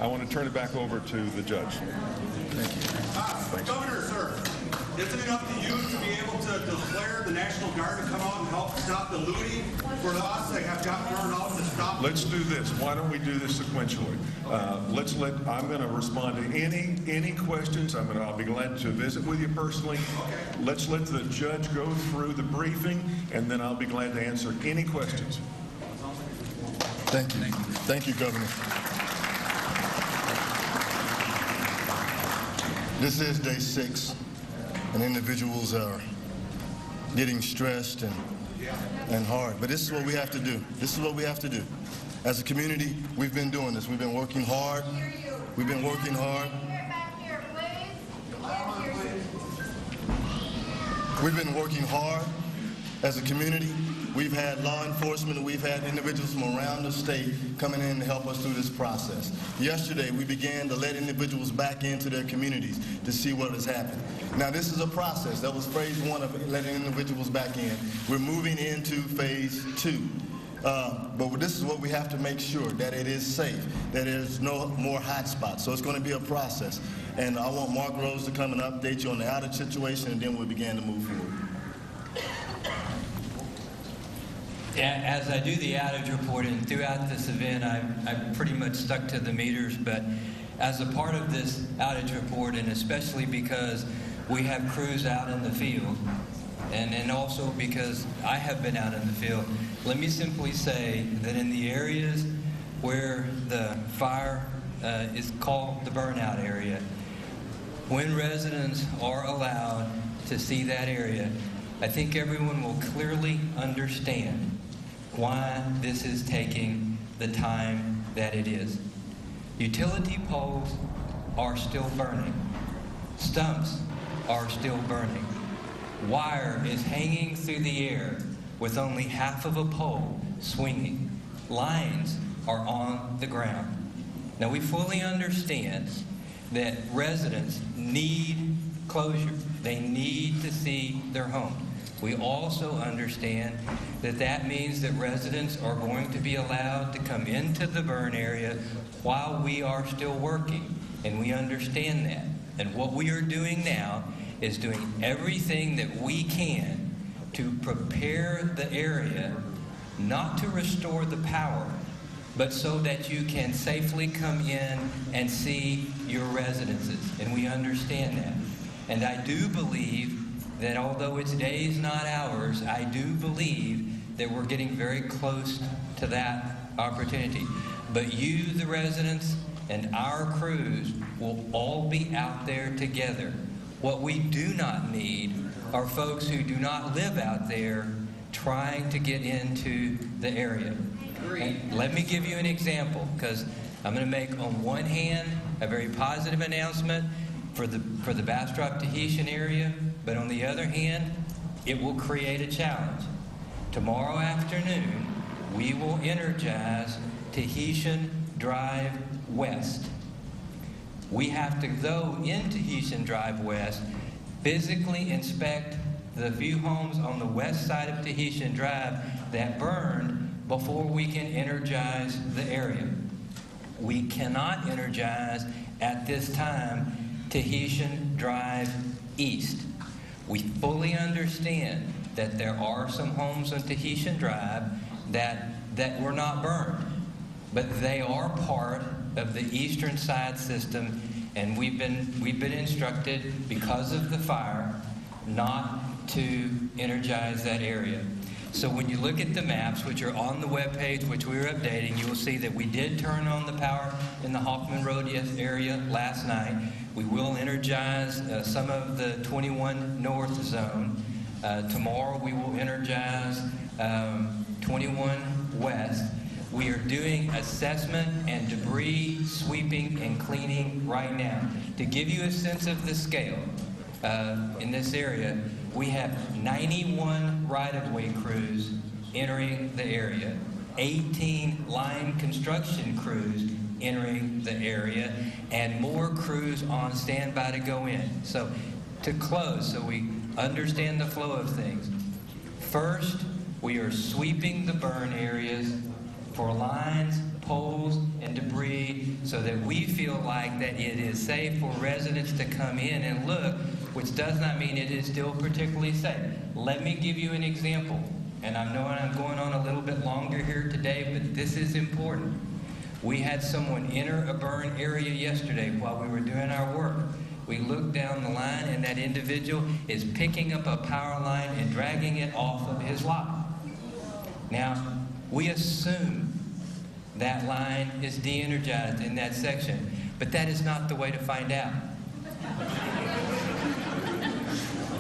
I want to turn it back over to the judge. Thank you. Governor, sir, isn't it up to you to be able to declare the National Guard to come out and help stop the looting for us that have got turned out to stop? Let's do this. Why don't we do this sequentially? I'm going to respond to any questions. I'll be glad to visit with you personally. Okay. Let's let the judge go through the briefing, and then I'll be glad to answer any questions. Thank you. Thank you, Governor. This is day 6, and individuals are getting stressed and hard. But this is what we have to do. This is what we have to do. As a community, we've been doing this. We've been working hard. We've been working hard. We've been working hard as a community. We've had law enforcement and we've had individuals from around the state coming in to help us through this process. Yesterday, we began to let individuals back into their communities to see what has happened. Now, this is a process. That was phase 1 of letting individuals back in. We're moving into phase 2. But this is what we have to make sure, that it is safe, that there's no more hot spots. So it's going to be a process. And I want Mark Rose to come and update you on the outage situation, and then we'll begin to move forward. As I do the outage report, and throughout this event, I've pretty much stuck to the meters, but as a part of this outage report, and especially because we have crews out in the field, and also because I have been out in the field, let me simply say that in the areas where the fire is called the burnout area, when residents are allowed to see that area, I think everyone will clearly understand why this is taking the time that it is. Utility poles are still burning. Stumps are still burning. Wire is hanging through the air with only half of a pole swinging. Lines are on the ground. Now, we fully understand that residents need closure. They need to see their home. We also understand that that means that residents are going to be allowed to come into the burn area while we are still working, and we understand that. And what we are doing now is doing everything that we can to prepare the area, not to restore the power, but so that you can safely come in and see your residences. And we understand that. And I do believe that although it's days, not hours, I do believe that we're getting very close to that opportunity. But you, the residents, and our crews will all be out there together. What we do not need are folks who do not live out there trying to get into the area. And let me give you an example, because I'm going to make, on one hand, a very positive announcement for the Bastrop Tahitian area, but on the other hand, it will create a challenge. Tomorrow afternoon, we will energize Tahitian Drive West. We have to go in Tahitian Drive West, physically inspect the few homes on the west side of Tahitian Drive that burned before we can energize the area. We cannot energize at this time Tahitian Drive East. We fully understand that there are some homes on Tahitian Drive that were not burned, but they are part of the eastern side system, and we've been instructed, because of the fire, not to energize that area. So when you look at the maps, which are on the webpage, which we were updating, you will see that we did turn on the power in the Hoffman Road area last night. We will energize some of the 21 North zone. Tomorrow we will energize 21 West. We are doing assessment and debris sweeping and cleaning right now. To give you a sense of the scale in this area, we have 91 right-of-way crews entering the area, 18 line construction crews entering the area, and more crews on standby to go in. So to close, so we understand the flow of things. First, we are sweeping the burn areas for lines, poles and debris so that we feel like that it is safe for residents to come in and look, which does not mean it is still particularly safe. Let me give you an example. And I know I'm going on a little bit longer here today, but this is important. We had someone enter a burn area yesterday while we were doing our work. We looked down the line, and that individual is picking up a power line and dragging it off of his lot. Now, we assume that line is de-energized in that section, but that is not the way to find out.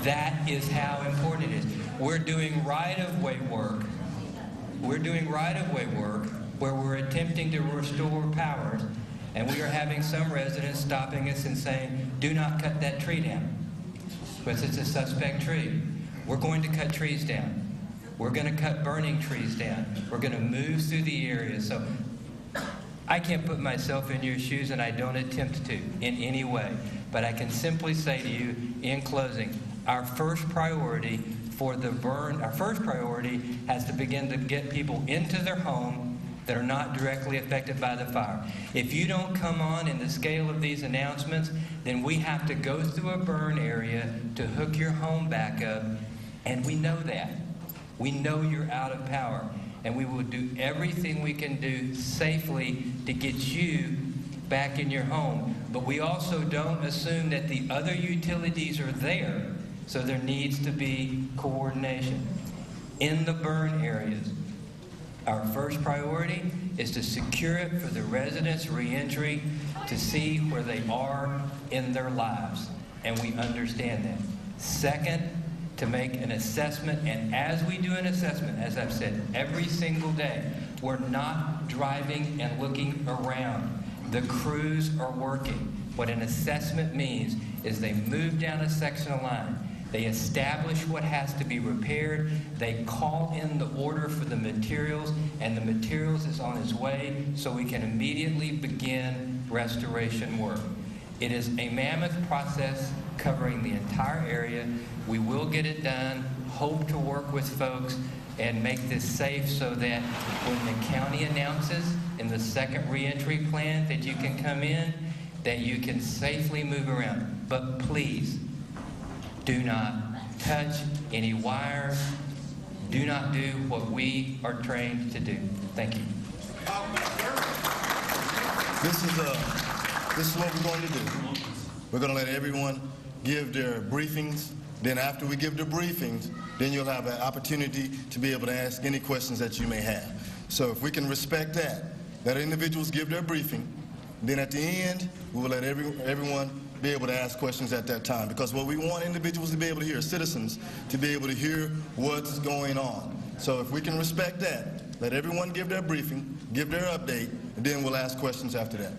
That is how important it is. We're doing right-of-way work. We're doing right-of-way work where we're attempting to restore powers, and we are having some residents stopping us and saying, do not cut that tree down, because it's a suspect tree. We're going to cut trees down. We're going to cut burning trees down. We're going to move through the area. So I can't put myself in your shoes, and I don't attempt to in any way. But I can simply say to you in closing, our first priority has to begin to get people into their home that are not directly affected by the fire. If you don't come on in the scale of these announcements, then we have to go through a burn area to hook your home back up, and we know that. We know you're out of power, and we will do everything we can do safely to get you back in your home. But we also don't assume that the other utilities are there, so there needs to be coordination. In the burn areas, our first priority is to secure it for the residents' reentry to see where they are in their lives, and we understand that. Second, to make an assessment, and as we do an assessment, as I've said, every single day, we're not driving and looking around. The crews are working. What an assessment means is they move down a sectional line. They establish what has to be repaired. They call in the order for the materials, and the materials is on its way so we can immediately begin restoration work. It is a mammoth process covering the entire area. We will get it done. Hope to work with folks and make this safe so that when the county announces in the second reentry plan that you can come in, that you can safely move around. But please, do not touch any wires. Do not do what we are trained to do. Thank you. This is what we're going to do. We're going to let everyone give their briefings. Then after we give the briefings, then you'll have an opportunity to be able to ask any questions that you may have. So if we can respect that, let individuals give their briefing. Then at the end, we will let everyone be able to ask questions at that time. Because what we want individuals to be able to hear, citizens, to be able to hear what's going on. So if we can respect that, let everyone give their briefing, give their update, and then we'll ask questions after that.